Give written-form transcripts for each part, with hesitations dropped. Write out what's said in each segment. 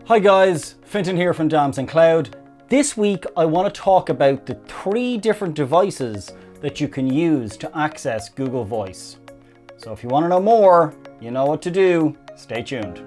Hi guys, Fintan here from Damson Cloud. This week I want to talk about the 3 different devices that you can use to access Google Voice. So if you want to know more, you know what to do. Stay tuned.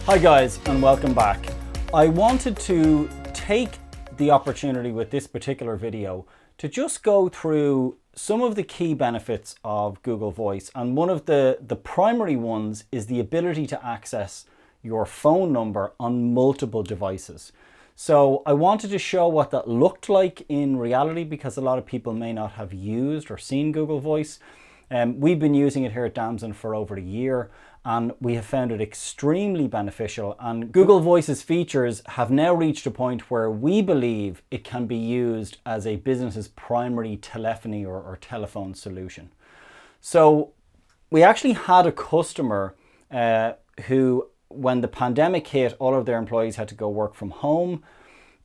Hi guys, and welcome back. I wanted to take the opportunity with this particular video to just go through some of the key benefits of Google Voice, and one of the primary ones is the ability to access your phone number on multiple devices. So I wanted to show what that looked like in reality, because a lot of people may not have used or seen Google Voice. We've been using it here at Damson for over a year, and we have found it extremely beneficial, and Google Voice's features have now reached a point where we believe it can be used as a business's primary telephony or telephone solution. So we actually had a customer who, when the pandemic hit, all of their employees had to go work from home,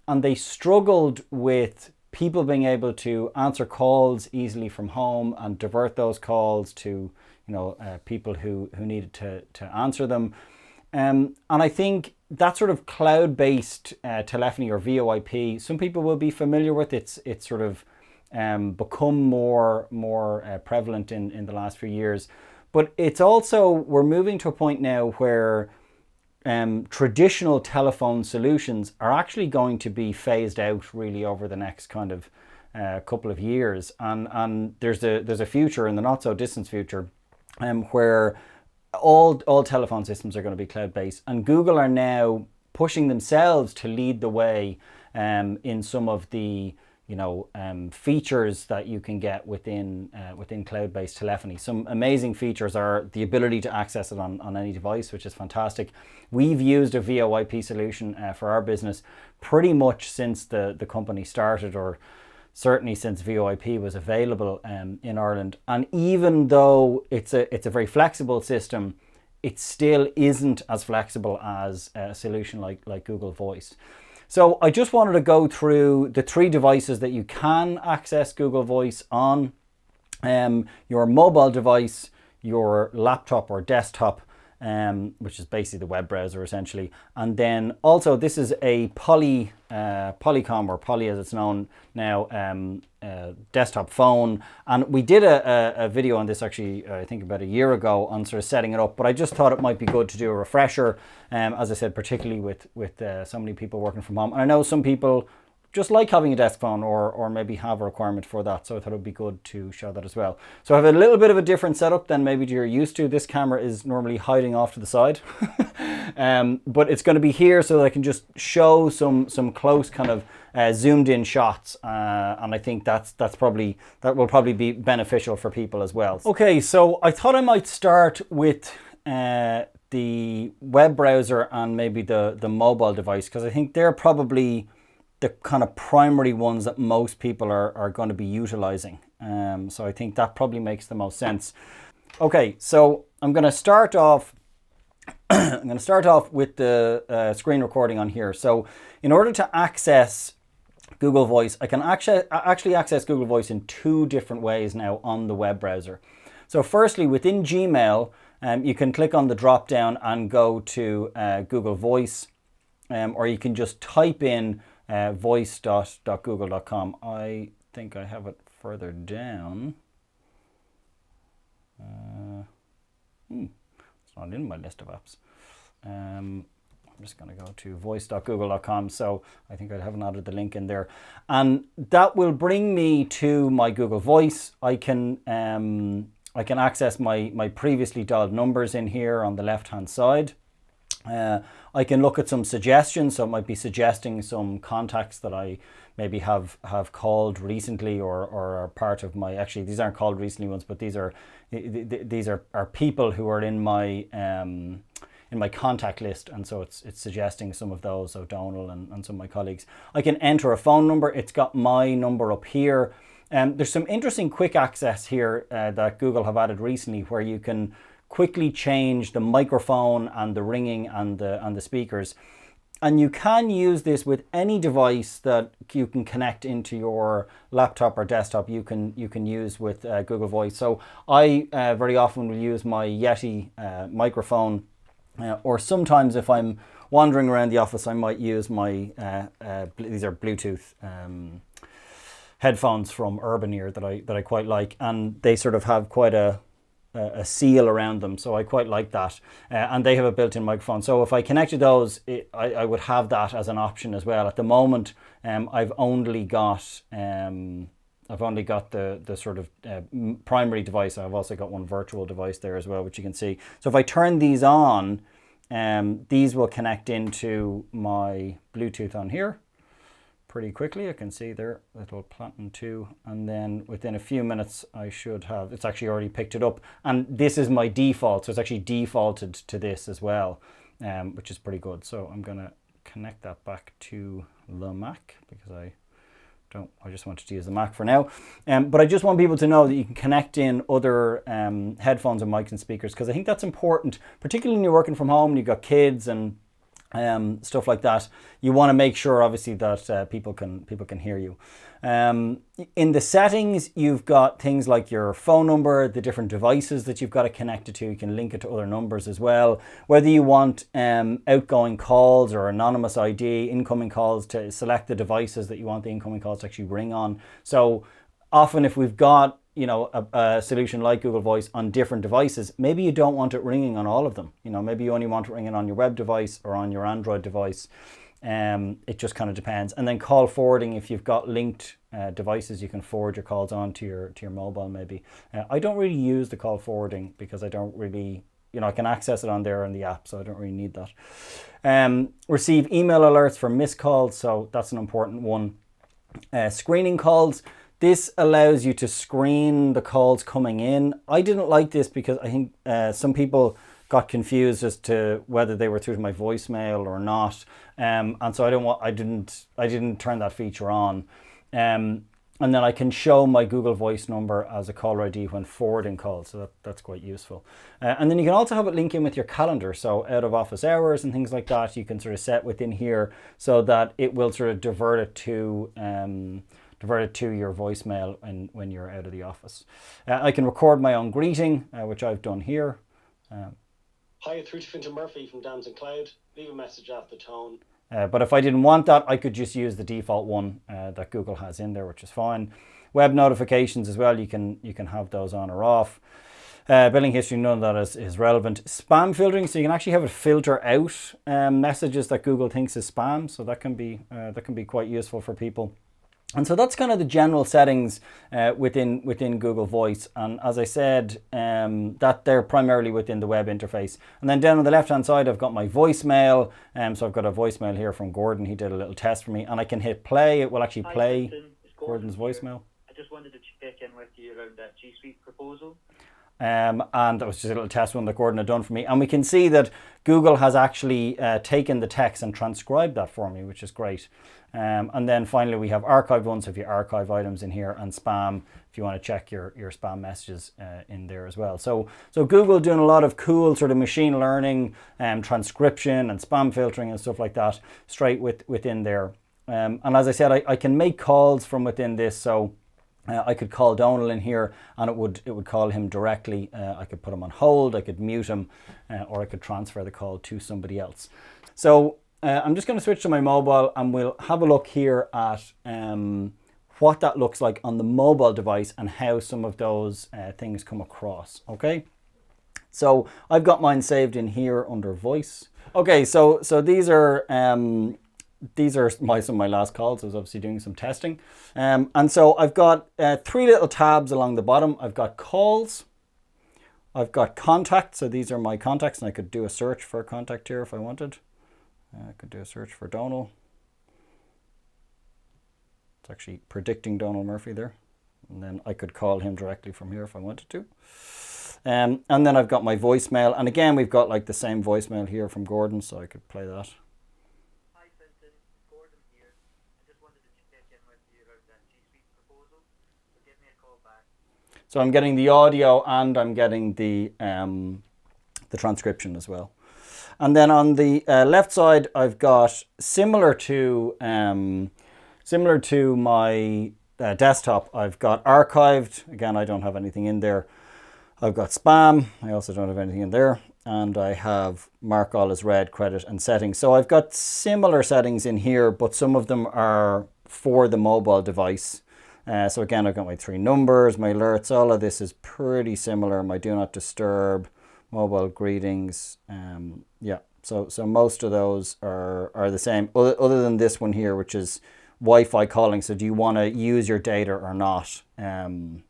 and they struggled with people being able to answer calls easily from home and divert those calls to people who needed to answer them. And I think that sort of cloud-based telephony, or VoIP, some people will be familiar with. It's sort of become more prevalent in the last few years. But it's also, we're moving to a point now where traditional telephone solutions are actually going to be phased out really over the next kind of couple of years, and there's a future in the not so distant future where all telephone systems are going to be cloud-based, and Google are now pushing themselves to lead the way in some of the features that you can get within cloud-based telephony. Some amazing features are the ability to access it on any device, which is fantastic. We've used a VoIP solution for our business pretty much since the company started, or certainly since VoIP was available in Ireland. And even though it's a very flexible system, it still isn't as flexible as a solution like Google Voice. So I just wanted to go through the 3 devices that you can access Google Voice on: your mobile device, your laptop or desktop, which is basically the web browser essentially, and then also this is a Polycom, or Poly as it's known now, desktop phone. And we did a video on this actually, I think about a year ago, on sort of setting it up, but I just thought it might be good to do a refresher, as I said, particularly with so many people working from home. And I know some people just like having a desk phone, or maybe have a requirement for that, so I thought it would be good to show that as well. So I have a little bit of a different setup than maybe you're used to. This camera is normally hiding off to the side, but it's going to be here so that I can just show some close kind of zoomed in shots, and I think that will probably be beneficial for people as well. Okay, so I thought I might start with the web browser and maybe the mobile device, because I think they're probably the kind of primary ones that most people are going to be utilizing. So I think that probably makes the most sense. Okay, so I'm going to start off with the screen recording on here. So in order to access Google Voice, I can actually access Google Voice in 2 different ways now on the web browser. So firstly, within Gmail, you can click on the drop down and go to Google Voice, or you can just type in voice.google.com. I think I have it further down. It's not in my list of apps. I'm just going to go to voice.google.com. So I think I haven't added the link in there, and that will bring me to my Google Voice. I can access my previously dialed numbers in here on the left hand side. I can look at some suggestions, so it might be suggesting some contacts that I maybe have called recently, or are part of my, actually these aren't called recently ones, but these are people who are in my contact list, and so it's suggesting some of those, so Donal and some of my colleagues. I can enter a phone number. It's got my number up here. There's some interesting quick access here that Google have added recently, where you can quickly change the microphone and the ringing and the speakers. And you can use this with any device that you can connect into your laptop or desktop. You can use with Google Voice. So I very often will use my Yeti microphone, or sometimes if I'm wandering around the office, I might use my these are Bluetooth headphones from Urban Ear that I quite like, and they sort of have quite a seal around them, so I quite like that, and they have a built-in microphone. So if I connected those, I would have that as an option as well. At the moment, I've only got the sort of primary device. I've also got one virtual device there as well, which you can see. So if I turn these on, these will connect into my Bluetooth on here pretty quickly. I can see there, little platinum 2, and then within a few minutes I should have, it's actually already picked it up, and this is my default, so it's actually defaulted to this as well, which is pretty good. So I'm going to connect that back to the Mac because I just wanted to use the Mac for now, but I just want people to know that you can connect in other headphones and mics and speakers, because I think that's important, particularly when you're working from home and you've got kids and stuff like that. You want to make sure, obviously, that people can hear you. In the settings, you've got things like your phone number, the different devices that you've got to connect it to. You can link it to other numbers as well. Whether you want outgoing calls or anonymous ID, incoming calls, to select the devices that you want the incoming calls to actually ring on. So often, if we've got a solution like Google Voice on different devices, maybe you don't want it ringing on all of them. Maybe you only want it ringing on your web device or on your Android device. It just kind of depends. And then call forwarding, if you've got linked devices, you can forward your calls on to your mobile maybe. I don't really use the call forwarding because I don't really, I can access it on there in the app, so I don't really need that. Receive email alerts for missed calls, so that's an important one. Screening calls. This allows you to screen the calls coming in. I didn't like this because I think some people got confused as to whether they were through to my voicemail or not, and so I didn't turn that feature on. And then I can show my Google Voice number as a caller ID when forwarding calls, so that's quite useful. And then you can also have it link in with your calendar, so out of office hours and things like that, you can sort of set within here so that it will sort of divert it to your voicemail when you're out of the office. I can record my own greeting, which I've done here. Hi, through to Fintan Murphy from Damson Cloud. Leave a message after the tone. But if I didn't want that, I could just use the default one that Google has in there, which is fine. Web notifications as well, you can have those on or off. Billing history, none of that is relevant. Spam filtering, so you can actually have it filter out messages that Google thinks is spam, so that can be quite useful for people. And so that's kind of the general settings within Google Voice. And as I said, that they're primarily within the web interface. And then down on the left-hand side, I've got my voicemail. So I've got a voicemail here from Gordon. He did a little test for me. And I can hit play. It will actually play Gordon's voicemail. I just wanted to check in with you around that G Suite proposal. And that was just a little test one that Gordon had done for me. And we can see that Google has actually taken the text and transcribed that for me, which is great. And then finally, we have archived ones, so if you archive items in here, and spam, if you want to check your spam messages in there as well. So Google doing a lot of cool sort of machine learning, transcription and spam filtering and stuff like that straight within there. And as I said, I can make calls from within this. So I could call Donal in here and it would call him directly. I could put him on hold, I could mute him, or I could transfer the call to somebody else. So I'm just going to switch to my mobile and we'll have a look here at what that looks like on the mobile device and how some of those things come across. Okay, so I've got mine saved in here under voice. Okay, so these are some of my last calls. I was obviously doing some testing. And so I've got 3 little tabs along the bottom. I've got calls, I've got contacts. So these are my contacts, and I could do a search for a contact here if I wanted. I could do a search for Donal. It's actually predicting Donal Murphy there. And then I could call him directly from here if I wanted to. And then I've got my voicemail. And again, we've got like the same voicemail here from Gordon, so I could play that. Hi, Fintan. Gordon here. I just wanted to check in with you around that G Suite proposal. So give me a call back. So I'm getting the audio and I'm getting the transcription as well. And then on the left side, I've got similar to my desktop, I've got archived. Again, I don't have anything in there. I've got spam. I also don't have anything in there. And I have mark all as read, credit, and settings. So I've got similar settings in here, but some of them are for the mobile device. So again, I've got my 3 numbers, my alerts, all of this is pretty similar. My do not disturb, mobile greetings. Yeah, so most of those are the same, other than this one here, which is Wi-Fi calling. So do you want to use your data or not? I mean,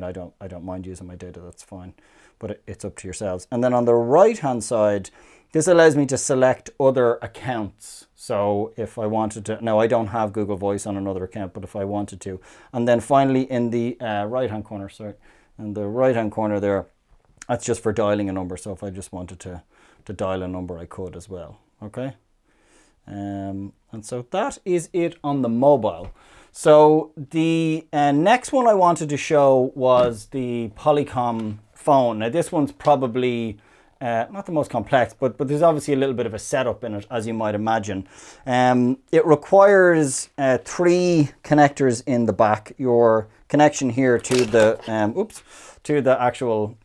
I don't mind using my data, that's fine, but it's up to yourselves. And then on the right hand side, this allows me to select other accounts. So if I wanted to, now I don't have Google Voice on another account, but if I wanted to. And then finally in the right hand corner, in the right hand corner there, that's just for dialing a number. So if I just wanted to dial a number, I could as well. Okay. And so that is it on the mobile. So the next one I wanted to show was the Polycom Phone. Now this one's probably not the most complex, but there's obviously a little bit of a setup in it, as you might imagine. It requires 3 connectors in the back. Your connection here to the actual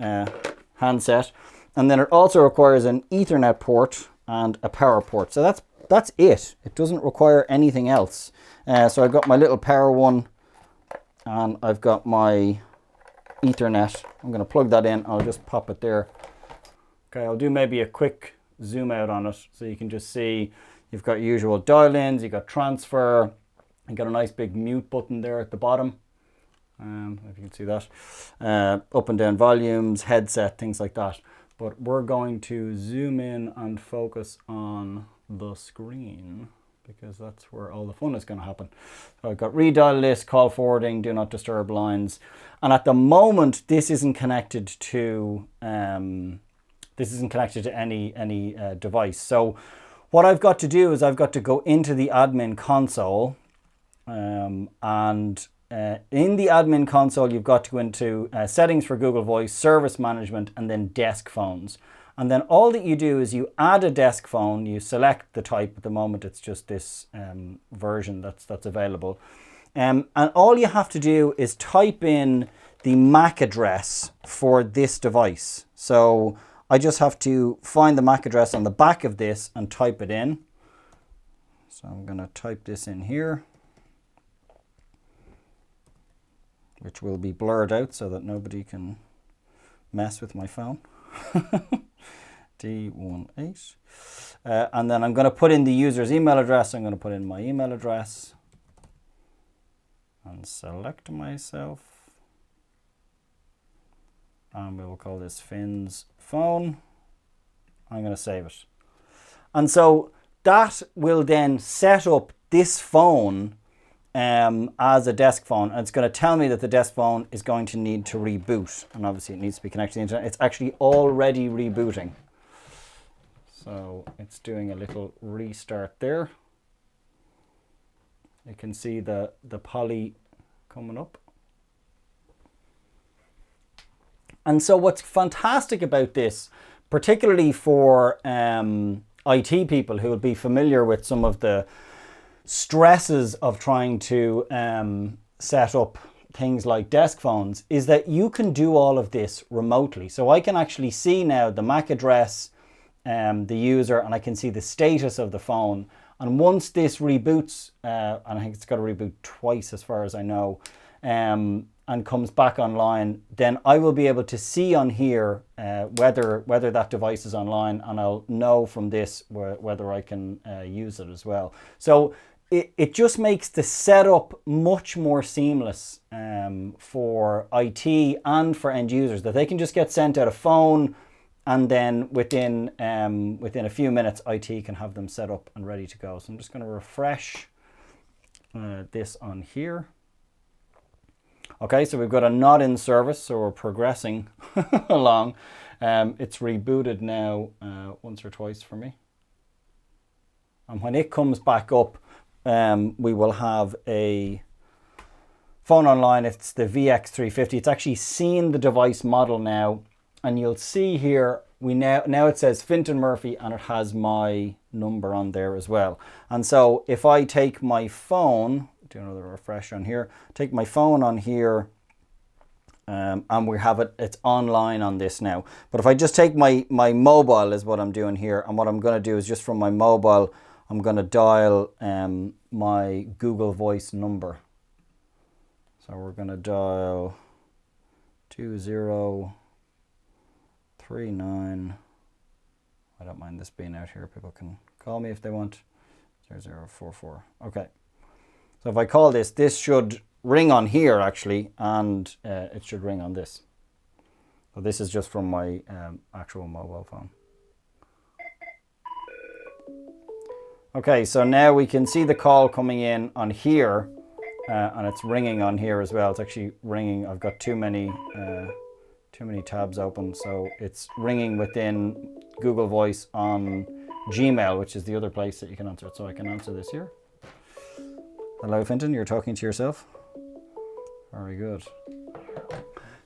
handset, and then it also requires an Ethernet port and a power port. So that's it. It doesn't require anything else. So I've got my little power one, and I've got my Ethernet. I'm going to plug that in. I'll just pop it there. Okay, I'll do maybe a quick zoom out on it so you can just see you've got usual dial-ins, you've got transfer, you got a nice big mute button there at the bottom. If you can see that. Up and down volumes, headset, things like that. But we're going to zoom in and focus on the screen, because that's where all the fun is going to happen. So I've got redial list, call forwarding, do not disturb lines. And at the moment, this isn't connected to any device. So what I've got to do is I've got to go into the admin console, and in the admin console, you've got to go into settings for Google Voice, service management, and then desk phones. And then all that you do is you add a desk phone, you select the type. At the moment, it's just this version that's available. And all you have to do is type in the MAC address for this device. So I just have to find the MAC address on the back of this and type it in. So I'm going to type this in here, which will be blurred out so that nobody can mess with my phone. D18. And then I'm going to put in the user's email address. I'm going to put in my email address and select myself. And we will call this Finn's phone. I'm going to save it. And so that will then set up this phone as a desk phone. And it's going to tell me that the desk phone is going to need to reboot. And obviously it needs to be connected to the internet. It's actually already rebooting. So it's doing a little restart there. You can see the Poly coming up. And so what's fantastic about this, particularly for IT people who will be familiar with some of the stresses of trying to set up things like desk phones, is that you can do all of this remotely. So I can actually see now the MAC address, the user, and I can see the status of the phone. And once this reboots, and I think it's got to reboot twice as far as I know, and comes back online, then I will be able to see on here whether that device is online, and I'll know from this whether I can use it as well. So it just makes the setup much more seamless for IT and for end users, that they can just get sent out a phone, and then within a few minutes, IT can have them set up and ready to go. So I'm just going to refresh this on here. Okay, so we've got a not in service, so we're progressing along. It's rebooted now once or twice for me. And when it comes back up, we will have a phone online. It's the VX350. It's actually seen the device model now, and you'll see here now it says Fintan Murphy, and it has my number on there as well. And so if I take my phone, do another refresh on here, take my phone on here, and we have it's online on this now. But if I just take my mobile is what I'm doing here, and what I'm going to do is just from my mobile, I'm going to dial my Google Voice number. So we're going to dial 2039. I don't mind this being out here. People can call me if they want. 0044. Okay. So if I call this should ring on here actually, and it should ring on this. So this is just from my actual mobile phone. Okay, so now we can see the call coming in on here, and it's ringing on here as well. It's actually ringing. I've got too many tabs open, so it's ringing within Google Voice on Gmail, which is the other place that you can answer it. So I can answer this here. Hello, Fintan, you're talking to yourself? Very good.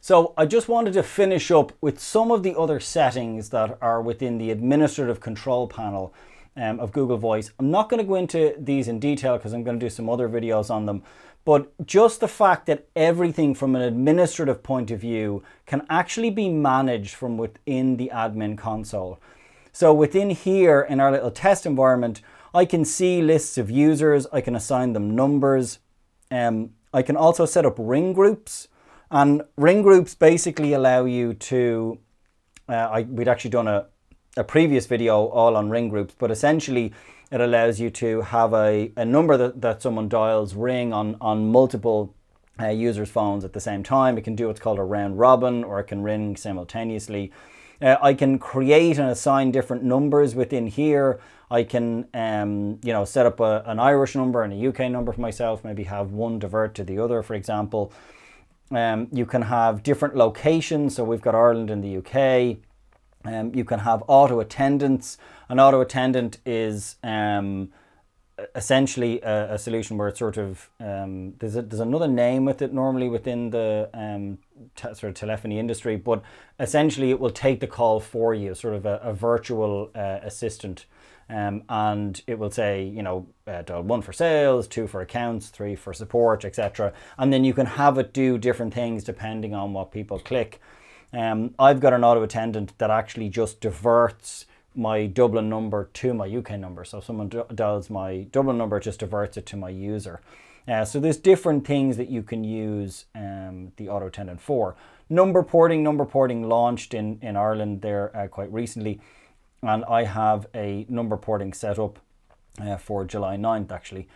So I just wanted to finish up with some of the other settings that are within the administrative control panel of Google Voice. I'm not going to go into these in detail because I'm going to do some other videos on them, but just the fact that everything from an administrative point of view can actually be managed from within the admin console. So within here in our little test environment, I can see lists of users, I can assign them numbers, I can also set up ring groups, and ring groups basically allow you to, we'd actually done a previous video all on ring groups, but essentially it allows you to have a number that someone dials ring on multiple users' phones at the same time. It can do what's called a round robin, or it can ring simultaneously. I can create and assign different numbers within here. I can set up an Irish number and a UK number for myself, maybe have one divert to the other, for example. You can have different locations, so we've got Ireland and the UK. You can have auto attendants. An auto attendant is essentially a solution where it's sort of, there's another name with it normally within the sort of telephony industry, but essentially it will take the call for you, sort of a virtual assistant. And it will say, dial 1 for sales, 2 for accounts, 3 for support, etc. And then you can have it do different things depending on what people click. I've got an auto attendant that actually just diverts my Dublin number to my UK number. So if someone dials my Dublin number, it just diverts it to my user. So there's different things that you can use the auto attendant for. Number porting launched in Ireland there quite recently. And I have a number porting set up for July 9th, actually,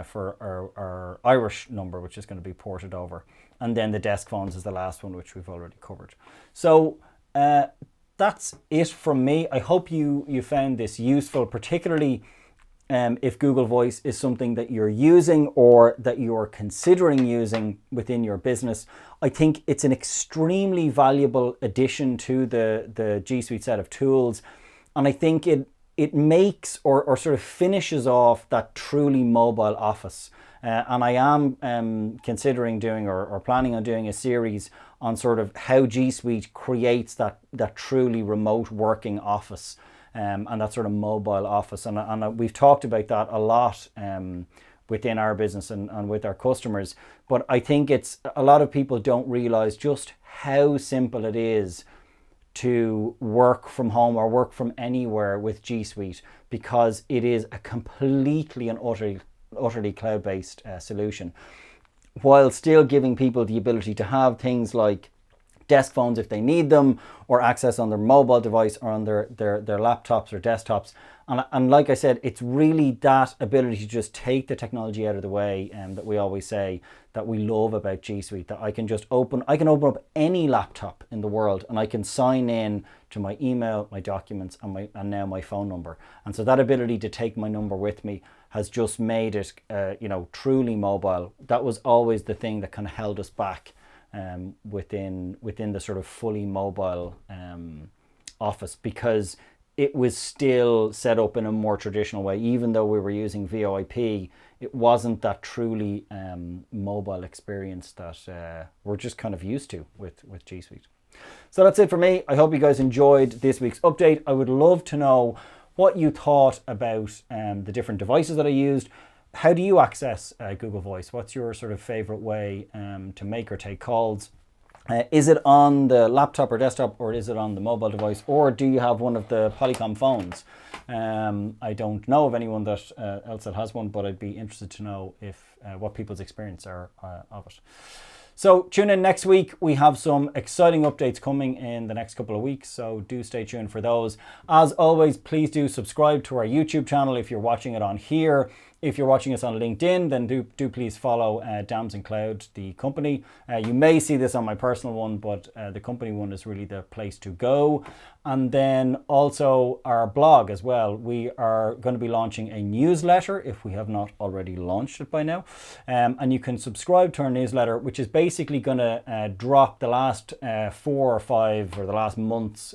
for our Irish number, which is going to be ported over. And then the desk phones is the last one, which we've already covered. So that's it from me. I hope you found this useful, particularly if Google Voice is something that you're using or that you're considering using within your business. I think it's an extremely valuable addition to the G Suite set of tools. And I think it makes or sort of finishes off that truly mobile office. And I am considering doing or planning on doing a series on sort of how G Suite creates that truly remote working office and that sort of mobile office. And we've talked about that a lot within our business and with our customers. But I think a lot of people don't realize just how simple it is to work from home or work from anywhere with G Suite, because it is a completely and utterly cloud-based solution, while still giving people the ability to have things like desk phones if they need them, or access on their mobile device or on their laptops or desktops. And like I said, it's really that ability to just take the technology out of the way that we always say that we love about G Suite, that I can open up any laptop in the world and I can sign in to my email, my documents, and now my phone number. And so that ability to take my number with me has just made it truly mobile. That was always the thing that kind of held us back within the sort of fully mobile office, because it was still set up in a more traditional way. Even though we were using VoIP, it wasn't that truly mobile experience that we're just kind of used to with G Suite. So that's it for me. I hope you guys enjoyed this week's update. I would love to know what you thought about the different devices that I used. How do you access Google Voice? What's your sort of favorite way to make or take calls? Is it on the laptop or desktop, or is it on the mobile device, or do you have one of the Polycom phones? I don't know of anyone that else that has one, but I'd be interested to know if what people's experience are of it. So tune in next week. We have some exciting updates coming in the next couple of weeks, so do stay tuned for those. As always, please do subscribe to our YouTube channel if you're watching it on here. If you're watching us on LinkedIn, then do please follow Damson Cloud, the company. You may see this on my personal one, but the company one is really the place to go. And then also our blog as well. We are going to be launching a newsletter if we have not already launched it by now. And you can subscribe to our newsletter, which is basically going to drop the last 4 or 5 or the last month's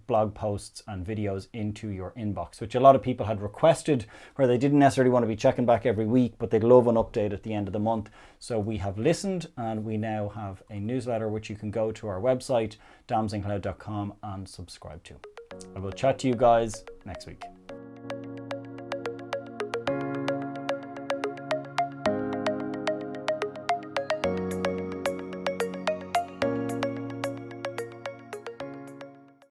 blog posts and videos into your inbox, which a lot of people had requested, where they didn't necessarily want to be checking back every week, but they'd love an update at the end of the month. So we have listened, and we now have a newsletter which you can go to our website, damsoncloud.com, and subscribe to. I will chat to you guys next week.